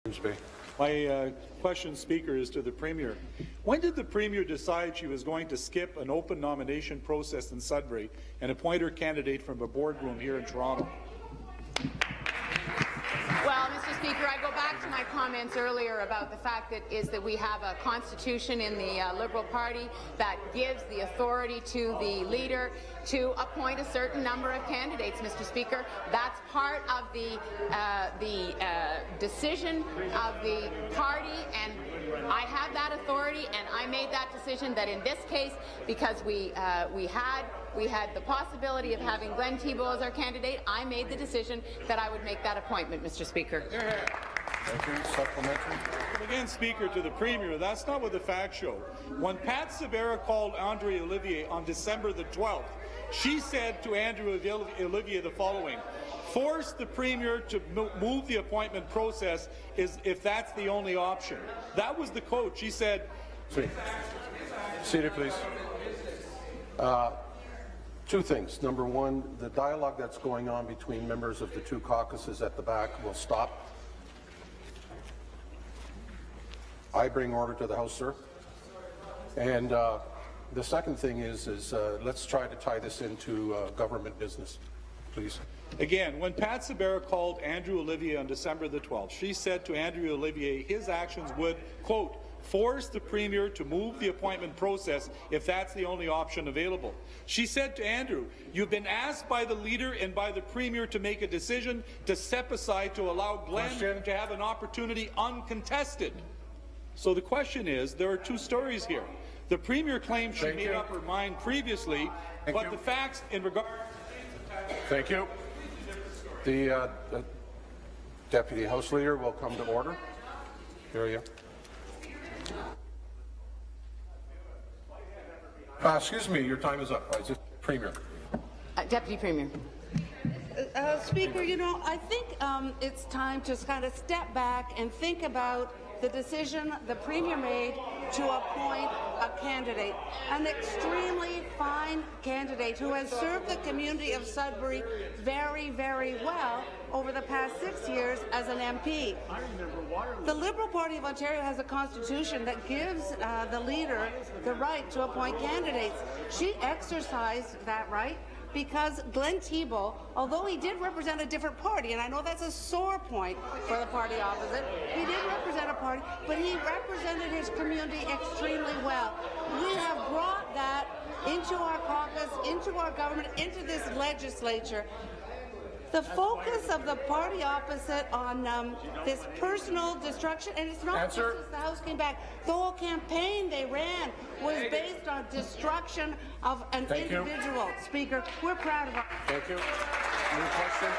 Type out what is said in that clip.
My question, Speaker, is to the Premier. When did the Premier decide she was going to skip an open nomination process in Sudbury and appoint her candidate from a boardroom here in Toronto? Well, Mr. Speaker, I go back to my comments earlier about the fact that we have a constitution in the Liberal Party that gives the authority to the leader to appoint a certain number of candidates, Mr. Speaker. That's part of the decision of the party, and I have that authority, and I made that decision that in this case, because we had the possibility of having Glenn Thibeault as our candidate, I made the decision that I would make that appointment, Mr. Speaker. Thank you. Supplementary. Again, Speaker, to the Premier, that's not what the facts show. When Pat Sabera called Andre Olivier on December the 12th, she said to Andrew Olivier the following: force the Premier to move the appointment process if that's the only option. That was the quote. She said... Seated, please. Two things. Number one, the dialogue that's going on between members of the two caucuses at the back will stop. I bring order to the House, sir. And the second thing is let's try to tie this into government business, please. Again, when Pat Sabera called Andrew Olivier on December the 12th, she said to Andrew Olivier his actions would, quote, force the Premier to move the appointment process if that's the only option available. She said to Andrew, you've been asked by the leader and by the Premier to make a decision to step aside to allow Glenn to have an opportunity uncontested. So the question is, there are two stories here. The Premier claims she made up her mind previously, but the facts in regard... Thank you. The Deputy House Leader will come to order. Here you are. Excuse me, your time is up. Premier. Deputy Premier. Speaker, you know, I think it's time to kind of step back and think about the decision the Premier made to appoint a candidate, an extremely fine candidate who has served the community of Sudbury very, very well over the past 6 years as an MP. The Liberal Party of Ontario has a constitution that gives the leader the right to appoint candidates. She exercised that right because Glenn Thibeault, although he did represent a different party, and I know that's a sore point for the party opposite, he did represent a party, but he represented his community extremely well. We have brought that into our caucus, into our government, into this legislature. The focus of the party opposite on this personal destruction, and it's not just since the House came back, the whole campaign they ran was based on destruction of an individual. Speaker, we're proud of our... Thank you. New question.